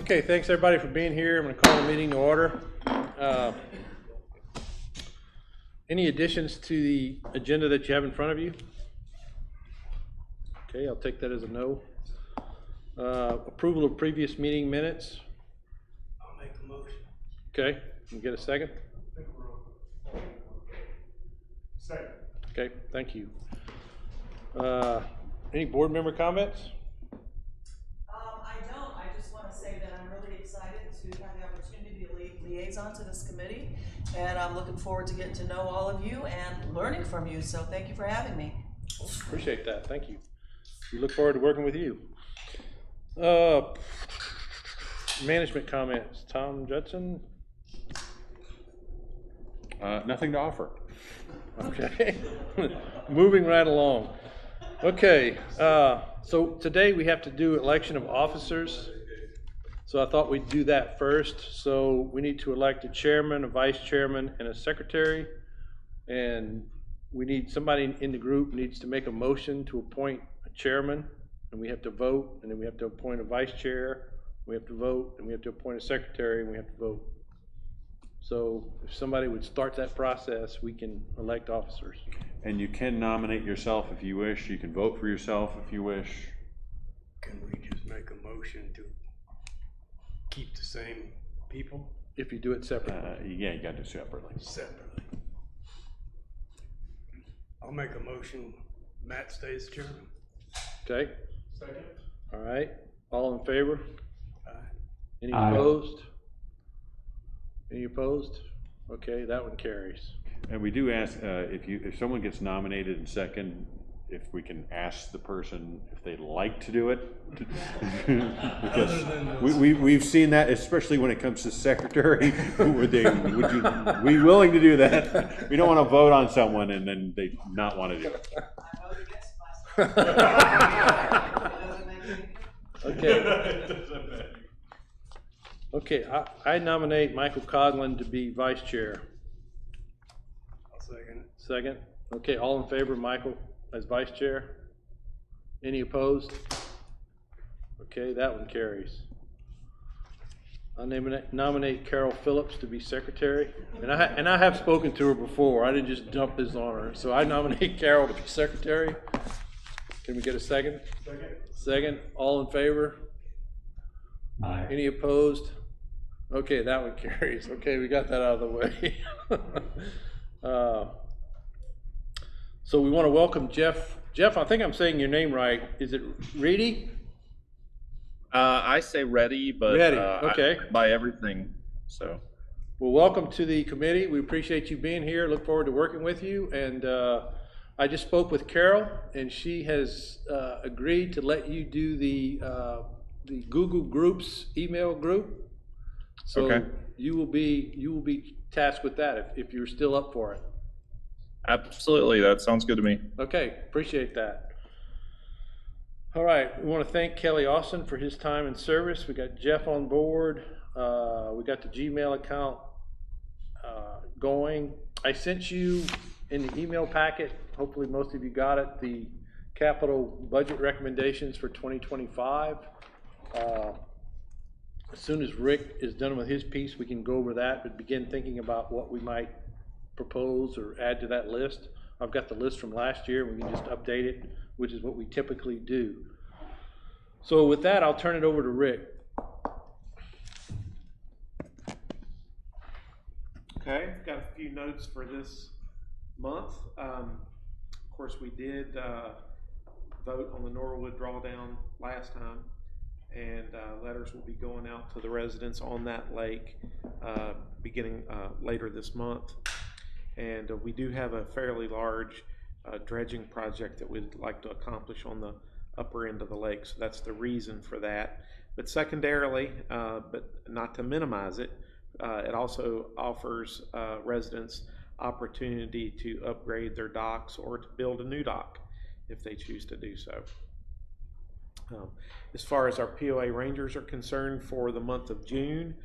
Okay, thanks everybody for being here. I'm going to call the meeting to order. Any additions to the agenda that you have in front of you? Okay, I'll take that as a no. Approval of previous meeting minutes. I'll make the motion. Okay, can you get a second? Second. Okay, thank you. Any board member comments? I don't. I just want to say that I'm really excited to have the opportunity to be liaison to this committee, and I'm looking forward to getting to know all of you and learning from you. So thank you for having me. Appreciate that. Thank you. We look forward to working with you. Management comments. Tom Judson. Nothing to offer. Okay. Moving right along. Okay. So today we have to do election of officers. So I thought we'd do that first. So we need to elect a chairman, a vice chairman, and a secretary. And we need somebody in the group needs to make a motion to appoint a chairman, and we have to vote, and then we have to appoint a vice chair, we have to vote, and we have to appoint a secretary, and we have to vote. So if somebody would start that process, we can elect officers. And you can nominate yourself if you wish. You can vote for yourself if you wish. Can we just make a motion to keep the same people If you do it separately. Yeah, you got to do separately. separately? I'll make a motion, Matt stays chairman. Okay? Second. All right. All in favor? Aye. Any Aye. opposed? Any opposed? Okay, that one carries. And we do ask if someone gets nominated in second, if we can ask the person if they'd like to do it, because we've seen that, especially when it comes to secretary. Would you be willing to do that? We don't want to vote on someone and then they not want to do it. I vote against myself. Okay. Okay, I nominate Michael Coughlin to be vice chair. I'll second it. Second. Okay, all in favor of Michael as vice chair? Any opposed? Okay, that one carries. I nominate Carol Phillips to be secretary. And I have spoken to her before. I didn't just dump this on her. So I nominate Carol to be secretary. Can we get a second? Second. Second. All in favor? Aye. Any opposed? Okay, that one carries. Okay, we got that out of the way. So we want to welcome Jeff. Jeff, I think I'm saying your name right. Is it Reedy? I say ready, but Ready, okay. I buy everything. So, Well, welcome to the committee. We appreciate you being here. Look forward to working with you. And I just spoke with Carol, and she has agreed to let you do the Google Groups email group. So Okay. you will be tasked with that if you're still up for it. absolutely, that sounds good to me. Okay, appreciate that. All right, we want to thank Kelly Austin for his time and service. We got Jeff on board. We got the Gmail account going. I sent you in the email packet, hopefully most of you got it, the capital budget recommendations for 2025. As soon as Rick is done with his piece, we can go over that and begin thinking about what we might propose or add to that list. I've got the list from last year. We can just update it, which is what we typically do. So with that, I'll turn it over to Rick. Okay, I've got a few notes for this month. Of course, we did vote on the Norwood drawdown last time, and letters will be going out to the residents on that lake beginning later this month. And we do have a fairly large dredging project that we'd like to accomplish on the upper end of the lake, so that's the reason for that. But secondarily, but not to minimize it, it also offers residents opportunity to upgrade their docks or to build a new dock if they choose to do so. As far as our POA Rangers are concerned, for the month of June,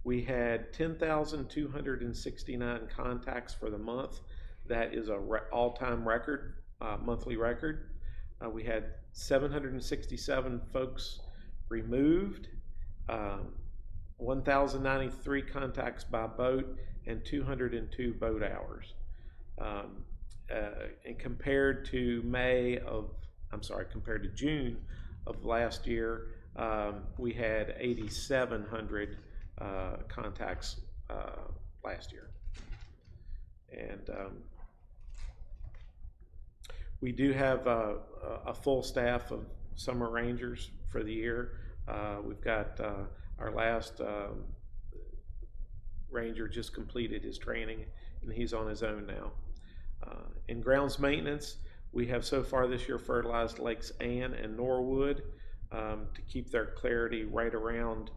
we had 10,269 contacts for the month. That is a all-time record, monthly record. We had 767 folks removed. 1,093 contacts by boat and 202 boat hours. And compared to compared to June of last year, we had 8,700 contacts last year. And we do have a full staff of summer rangers for the year. We've got our last ranger just completed his training, and he's on his own now. In grounds maintenance, we have so far this year fertilized Lakes Ann and Norwood to keep their clarity right around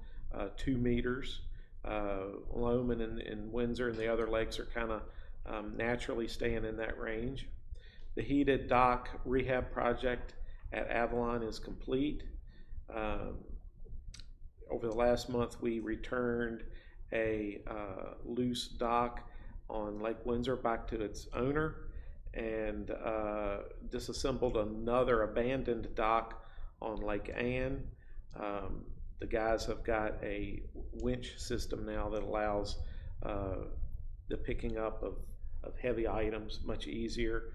2 meters. Loman and Windsor and the other lakes are kind of naturally staying in that range. The heated dock rehab project at Avalon is complete. Over the last month, we returned a loose dock on Lake Windsor back to its owner, and disassembled another abandoned dock on Lake Ann. The guys have got a winch system now that allows the picking up of heavy items much easier.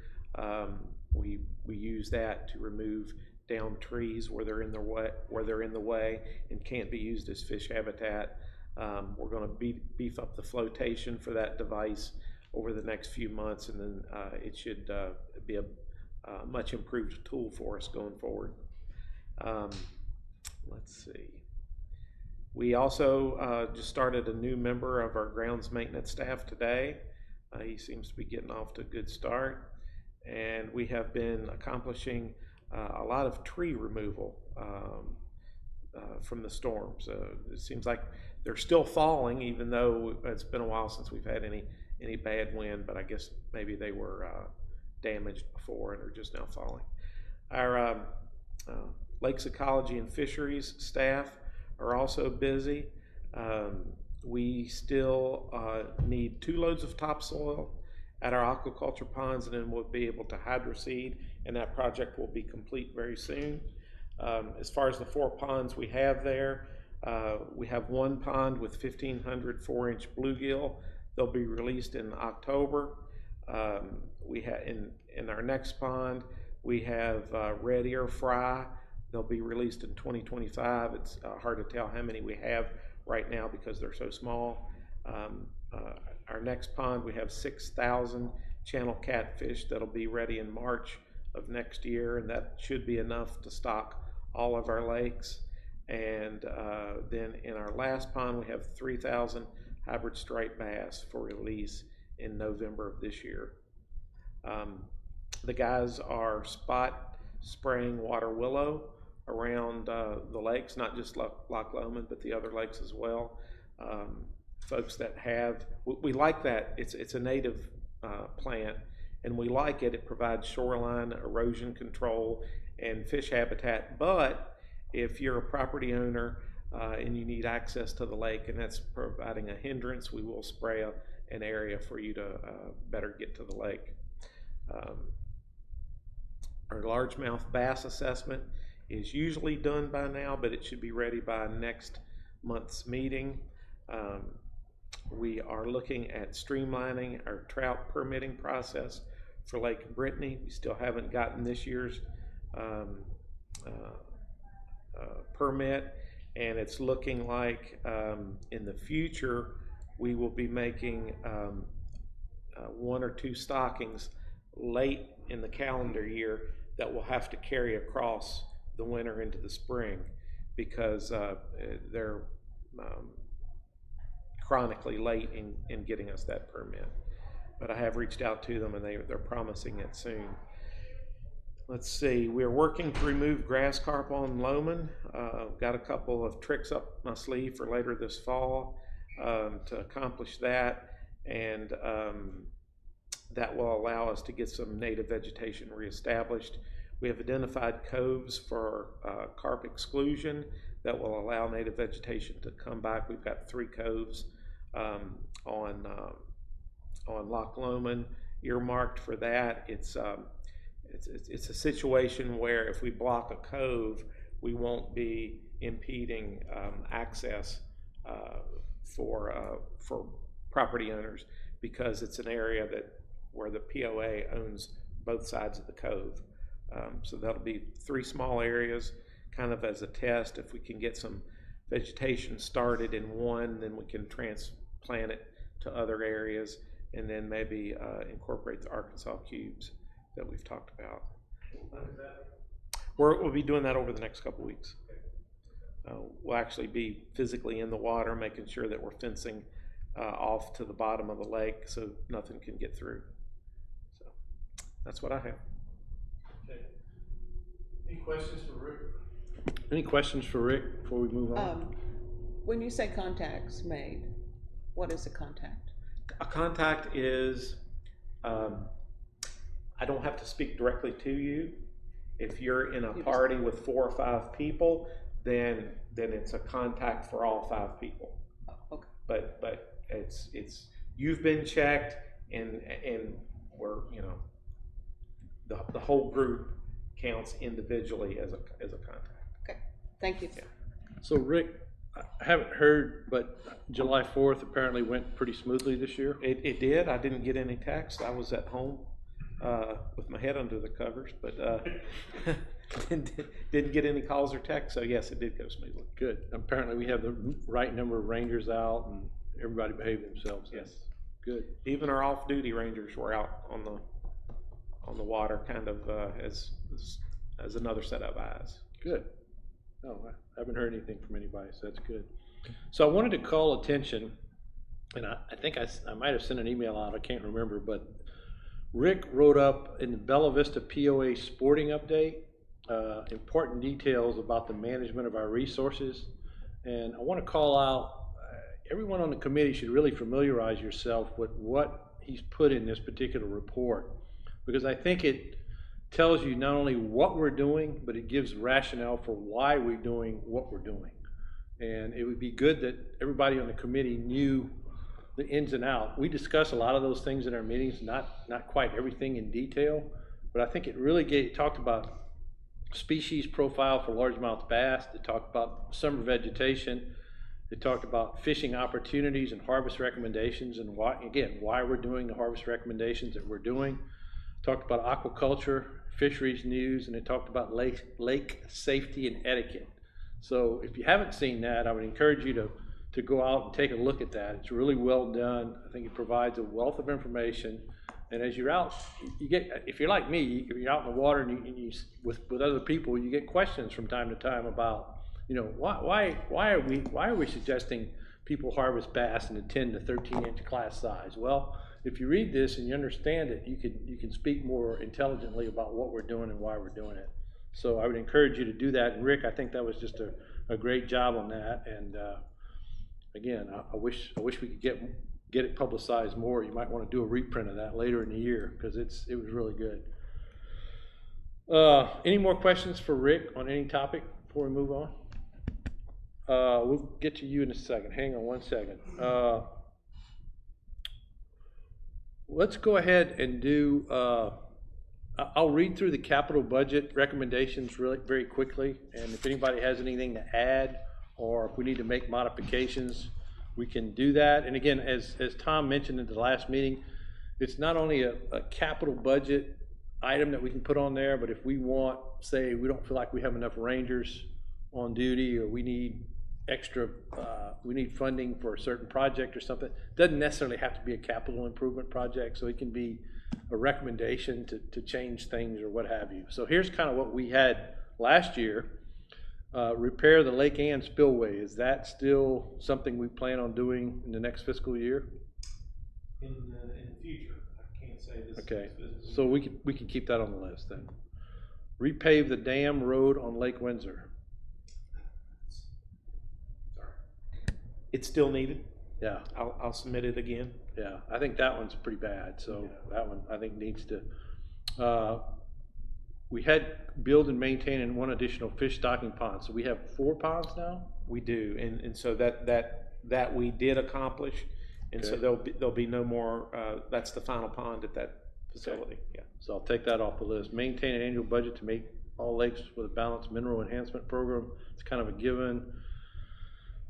We use that to remove down trees where they're in the way and can't be used as fish habitat. We're going to beef up the flotation for that device over the next few months, and then it should be a much improved tool for us going forward. Let's see. We also just started a new member of our grounds maintenance staff today. He seems to be getting off to a good start, and we have been accomplishing a lot of tree removal from the storms. It seems like they're still falling, even though it's been a while since we've had any bad wind, but I guess maybe they were damaged before and are just now falling. Our Lakes Ecology and Fisheries staff are also busy. We still need 2 loads of topsoil at our aquaculture ponds, and then we'll be able to hydroseed, and that project will be complete very soon. As far as the 4 ponds we have there, we have 1 pond with 1,500 4-inch bluegill. They'll be released in October. We have in our next pond, we have red ear fry. They'll be released in 2025. It's hard to tell how many we have right now because they're so small. Our next pond, we have 6,000 channel catfish that'll be ready in March of next year, and that should be enough to stock all of our lakes. And then in our last pond, we have 3,000 hybrid striped bass for release in November of this year. The guys are spot spraying water willow around the lakes, not just Loch Lomond, but the other lakes as well. Folks that have, we like that. It's a native plant, and we like it. It provides shoreline erosion control and fish habitat. But if you're a property owner and you need access to the lake, and that's providing a hindrance, we will spray an area for you to better get to the lake. Our largemouth bass assessment is usually done by now, but it should be ready by next month's meeting. We are looking at streamlining our trout permitting process for Lake Brittany. We still haven't gotten this year's permit, and it's looking like in the future we will be making 1 or 2 stockings late in the calendar year that will have to carry across the winter into the spring because they're chronically late in getting us that permit. But I have reached out to them, and they're promising it soon. Let's see, we're working to remove grass carp on Loman. Got a couple of tricks up my sleeve for later this fall to accomplish that, and that will allow us to get some native vegetation reestablished. We have identified coves for carp exclusion that will allow native vegetation to come back. We've got 3 coves on Loch Lomond earmarked for that. It's a situation where if we block a cove, we won't be impeding access for property owners, because it's an area where the POA owns both sides of the cove. So that'll be 3 small areas, kind of as a test. If we can get some vegetation started in one, then we can transplant it to other areas, and then maybe incorporate the Arkansas cubes that we've talked about. We'll be doing that over the next couple weeks. We'll actually be physically in the water, making sure that we're fencing off to the bottom of the lake so nothing can get through. So that's what I have. Okay. Any questions for Rick? Any questions for Rick before we move on? When you say contacts made, what is a contact? A contact is, I don't have to speak directly to you. If you're in a party with 4 or 5 people, then it's a contact for all 5 people. Oh, okay. But it's you've been checked, and we're, you know, the whole group counts individually as a contact. Okay, thank you. Yeah. So Rick, I haven't heard, but July 4th apparently went pretty smoothly this year. It did. I didn't get any text. I was at home with my head under the covers, but didn't get any calls or texts. So yes, it did go smoothly. Good. Apparently we have the right number of rangers out and everybody behaved themselves. Yes. Good. Even our off-duty rangers were out on the water, kind of as another set of eyes. Good. No, I haven't heard anything from anybody, so that's good. So I wanted to call attention, and I think I might have sent an email out, I can't remember, but Rick wrote up in the Bella Vista POA sporting update important details about the management of our resources. And I want to call out, everyone on the committee should really familiarize yourself with what he's put in this particular report, because I think it tells you not only what we're doing, but it gives rationale for why we're doing what we're doing. And it would be good that everybody on the committee knew the ins and outs. We discuss a lot of those things in our meetings, not quite everything in detail, but I think it really talked about species profile for largemouth bass. It talked about summer vegetation. It talked about fishing opportunities and harvest recommendations, and why we're doing the harvest recommendations that we're doing. Talked about aquaculture, fisheries news, and it talked about lake safety and etiquette. So if you haven't seen that, I would encourage you to go out and take a look at that. It's really well done. I think it provides a wealth of information. And as you're out, if you're like me, if you're out in the water and you with other people, you get questions from time to time about, you know, why are we suggesting people harvest bass in the 10 to 13 inch class size? Well, if you read this and you understand it, you can speak more intelligently about what we're doing and why we're doing it. So I would encourage you to do that. And Rick, I think that was just a great job on that. And again, I wish we could get it publicized more. You might want to do a reprint of that later in the year, because it was really good. Any more questions for Rick on any topic before we move on? We'll get to you in a second. Hang on one second. Let's go ahead and do, I'll read through the capital budget recommendations very quickly, and if anybody has anything to add, or if we need to make modifications, we can do that. And again, as Tom mentioned in the last meeting, it's not only a capital budget item that we can put on there, but if we want, say, we don't feel like we have enough rangers on duty, or we need extra, we need funding for a certain project or something, it doesn't necessarily have to be a capital improvement project, so it can be a recommendation to change things or what have you. So here's kind of what we had last year. Repair the Lake Ann spillway. Is that still something we plan on doing in the next fiscal year? In the future, I can't say this. Okay, so we can keep that on the list then. Repave the dam road on Lake Windsor. Sorry. It's still needed. Yeah. I'll submit it again. Yeah, I think that one's pretty bad, so that one I think needs to. We had build and maintain in one additional fish stocking pond, so we have 4 ponds now? We do, and so that we did accomplish, and so Okay. there'll be no more, that's the final pond at that facility, yeah. So I'll take that off the list. Maintain an annual budget to make all lakes with a balanced mineral enhancement program. It's kind of a given.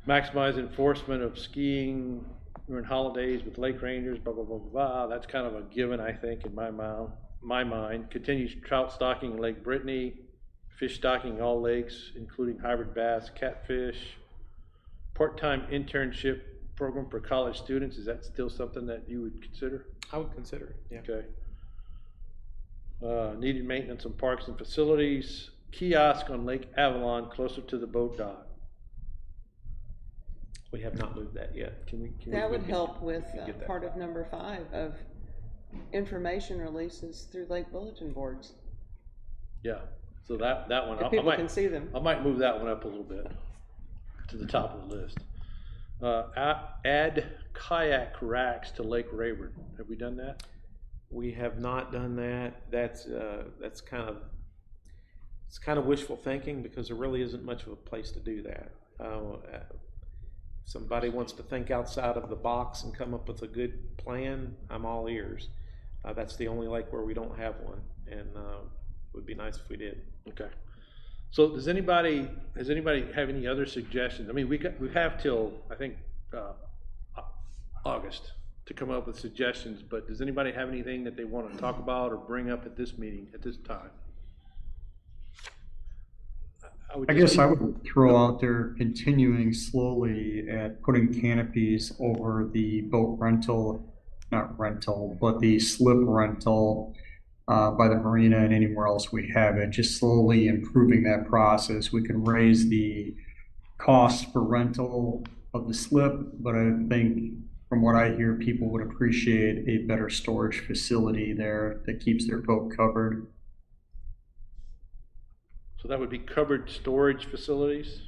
maximize enforcement of skiing during holidays with lake rangers, blah, blah, blah, blah, blah. That's kind of a given, I think, in my mind. Continues trout stocking in Lake Brittany, fish stocking in all lakes, including hybrid bass, catfish, part-time internship program for college students. Is that still something that you would consider? I would consider it, yeah. Okay. Needed maintenance on parks and facilities, kiosk on Lake Avalon closer to the boat dock. We have not moved that yet. That would help with get that. part of number 5 of information releases through lake bulletin boards. Yeah, so that one, If people can see them. I might move that one up a little bit to the top of the list. Add kayak racks to Lake Rayburn. Have we done that? We have not done that. That's kind of, it's kind of wishful thinking because there really isn't much of a place to do that. If somebody wants to think outside of the box and come up with a good plan, I'm all ears. That's the only lake where we don't have one, and it would be nice if we did. Okay. So has anybody have any other suggestions? I mean, we have till, I think, August to come up with suggestions, but does anybody have anything that they want to talk about or bring up at this meeting, at this time? I guess I would throw out there continuing slowly at putting canopies over the boat rental, not rental, but the slip rental by the marina and anywhere else we have it, just slowly improving that process. We can raise the cost for rental of the slip, but I think from what I hear, people would appreciate a better storage facility there that keeps their boat covered. So that would be covered storage facilities?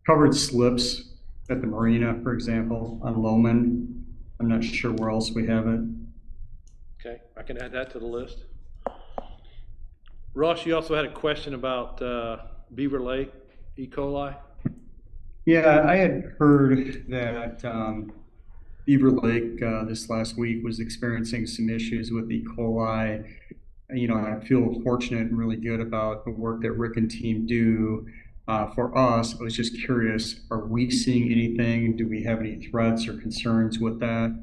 Covered slips at the marina, for example, on Loman. I'm not sure where else we have it. Okay, I can add that to the list. Ross, you also had a question about Beaver Lake, E. coli? Yeah, I had heard that Beaver Lake this last week was experiencing some issues with E. coli. You know, I feel fortunate and really good about the work that Rick and team do for us. I was just curious, are we seeing anything? Do we have any threats or concerns with that?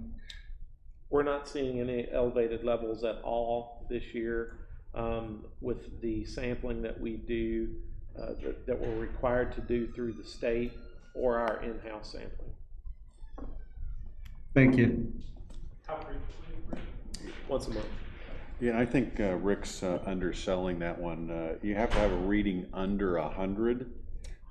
We're not seeing any elevated levels at all this year with the sampling that we do, that we're required to do through the state or our in-house sampling. Thank you. Once a month. Yeah, I think Rick's underselling that one. You have to have a reading under 100.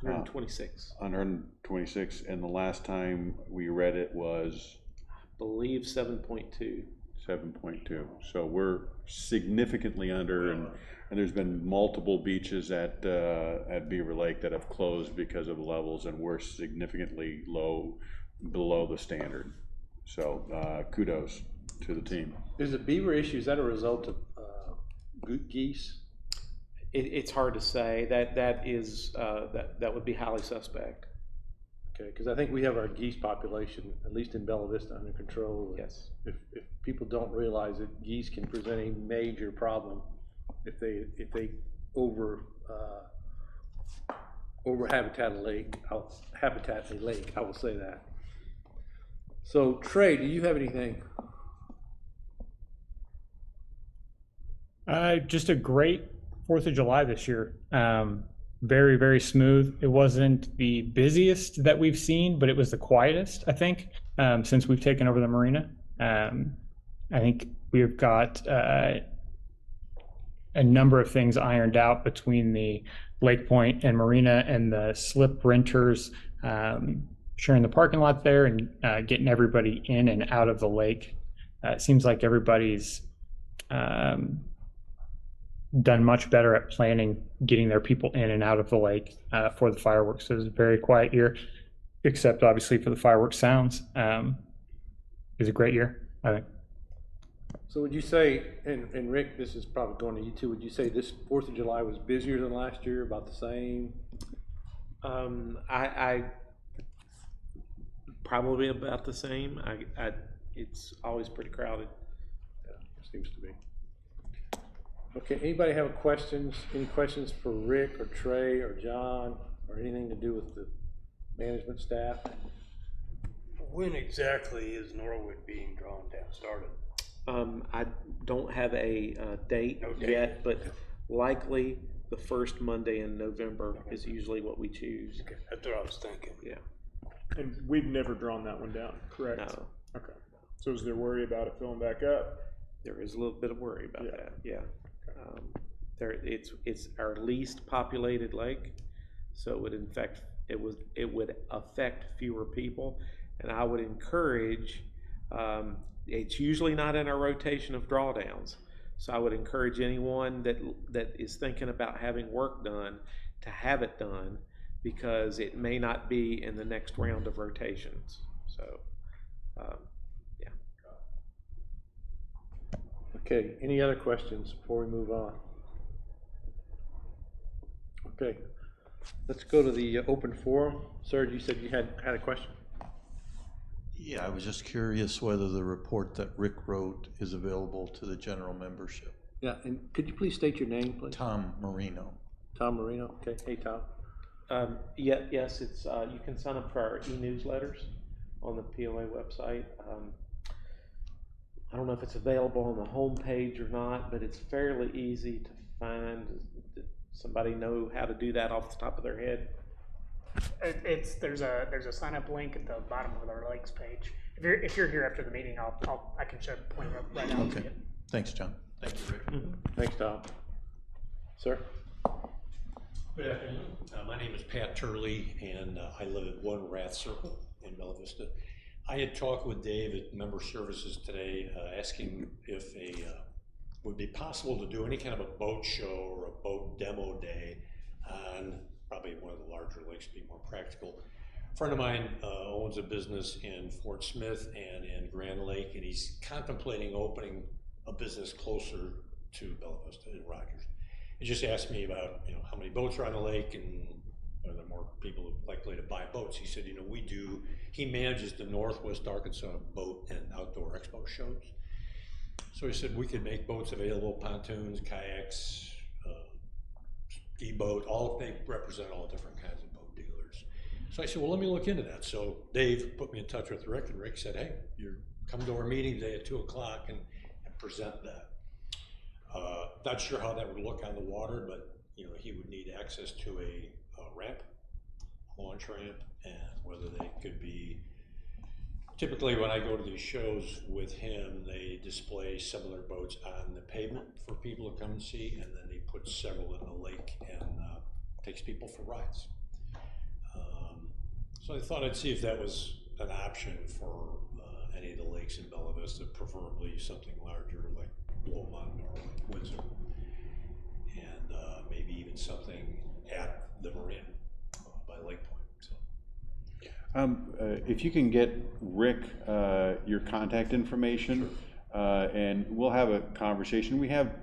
126. 126, and the last time we read it was? I believe 7.2. 7.2. So we're significantly under, and there's been multiple beaches at Beaver Lake that have closed because of the levels, and we're significantly below the standard. So kudos to the team. Is the beaver issue, is that a result of geese? It's hard to say. That is that would be highly suspect. Okay, because I think we have our geese population, at least in Bella Vista, under control. Yes. If people don't realize that geese can present a major problem if they over habitat a lake, I will say that. So Trey, do you have anything? Just a great 4th of July this year. Very, very smooth. It wasn't the busiest that we've seen, but it was the quietest, I think, since we've taken over the marina. I think we've got a number of things ironed out between the Lake Point and marina and the slip renters, sharing the parking lot there and getting everybody in and out of the lake. It seems like everybody's done much better at planning, getting their people in and out of the lake for the fireworks. So it was a very quiet year, except obviously for the fireworks sounds. It was a great year, I think. So would you say, and Rick, this is probably going to you too, would you say this 4th of July was busier than last year, about the same? I probably about the same. It's always pretty crowded. Yeah, seems to be. Okay, anybody have any questions for Rick or Trey or John or anything to do with the management staff. When exactly is Norwood being drawn down, started? I don't have a date No date. yet, but likely the first Monday in November is usually what we choose. Okay, that's what I was thinking. Yeah. And we've never drawn that one down, correct? No, Okay. So is there worry about it filling back up? there is a little bit of worry about Yeah. that. Yeah. It's our least populated lake, so it would affect fewer people, and I would encourage. It's usually not in our rotation of drawdowns, so I would encourage anyone that is thinking about having work done to have it done, because it may not be in the next round of rotations. So, yeah. Okay, any other questions before we move on? Okay, let's go to the open forum. Sir, you said you had a question? Yeah, I was just curious whether the report that Rick wrote is available to the general membership. Yeah, and could you please state your name, please? Tom Marino. Tom Marino, okay, hey, Tom. Yes, it's you can sign up for our e-newsletters on the POA website. I don't know if it's available on the home page or not, but it's fairly easy to find. Does somebody know how to do that off the top of their head? There's a sign up link at the bottom of our links page. If you're here after the meeting, I can show point right out to Okay. you. Thanks, John. Thank you, Rick. Thanks, Tom. Sir? Good afternoon. My name is Pat Turley, and I live at 1 Rath Circle in Bella Vista. I had talked with Dave at Member Services today, asking if would be possible to do any kind of a boat show or a boat demo day on probably one of the larger lakes to be more practical. A friend of mine owns a business in Fort Smith and in Grand Lake, and he's contemplating opening a business closer to Bella Vista in Rogers. He just asked me about, how many boats are on the lake and are there more people likely to buy boats. He said, he manages the Northwest Arkansas Boat and Outdoor Expo shows. So he said we could make boats available, pontoons, kayaks, ski boat, they represent all different kinds of boat dealers. So I said, well, let me look into that. So Dave put me in touch with Rick, and Rick said, hey, you're coming to our meeting today at 2 o'clock and present that. Not sure how that would look on the water, but he would need access to a ramp, a launch ramp, and whether they could be. Typically, when I go to these shows with him, they display similar boats on the pavement for people to come and see, and then they put several in the lake and takes people for rides. So I thought I'd see if that was an option for any of the lakes in Bella Vista, preferably something larger like Lomond or like Windsor, and maybe even something at the marina by Lake Point. So. If you can get Rick your contact information, and we'll have a conversation. We have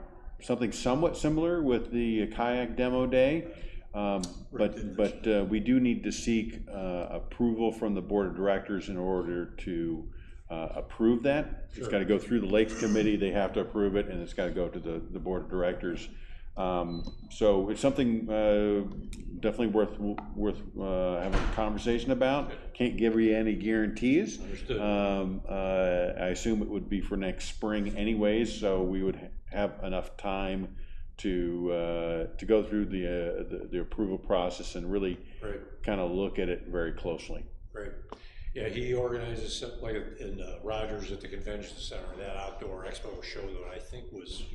something somewhat similar with the kayak demo day, but we do need to seek approval from the board of directors in order to approve that. It's got to go through the Lakes Committee, they have to approve it, and it's got to go to the board of directors. So it's something definitely worth having a conversation about. Can't give you any guarantees. Understood. I assume it would be for next spring anyways, so we would have enough time to go through the approval process and really kind of look at it very closely. Great. Yeah, he organizes something like in Rogers at the convention center, that outdoor expo show that I think was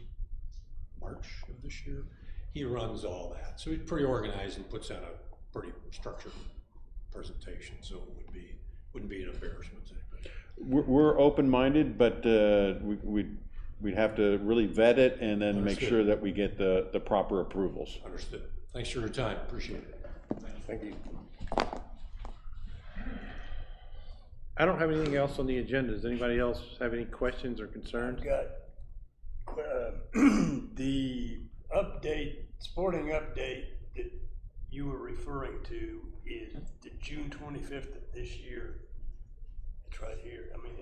March of this year. He runs all that, so he's pretty organized and puts on a pretty structured presentation. So it wouldn't be an embarrassment to anybody. We're open-minded, but we'd have to really vet it and then make sure that we get the proper approvals. Understood. Thanks for your time. Appreciate it. Thank you. I don't have anything else on the agenda. Does anybody else have any questions or concerns? I've got the sporting update that you were referring to is the June 25th of this year. It's right here. I mean,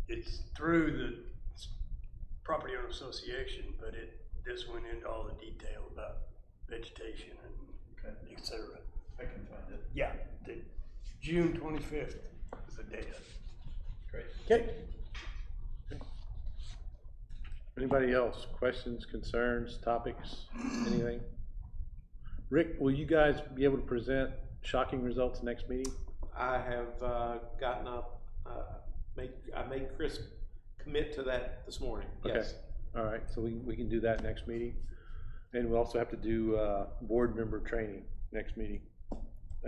it's through the property owner association, but this went into all the detail about vegetation and et cetera. I can find it. Yeah, the June 25th is the date. Great. Okay. Anybody else? Questions, concerns, topics, anything? Rick, will you guys be able to present shocking results next meeting? I have gotten up, I made Chris commit to that this morning, Okay. yes. All right, so we can do that next meeting. And we'll also have to do board member training next meeting.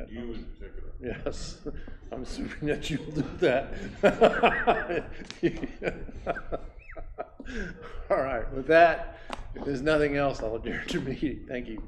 You in particular. Yes, I'm assuming that you'll do that. All right, with that, if there's nothing else, I'll adjourn the meeting. Thank you.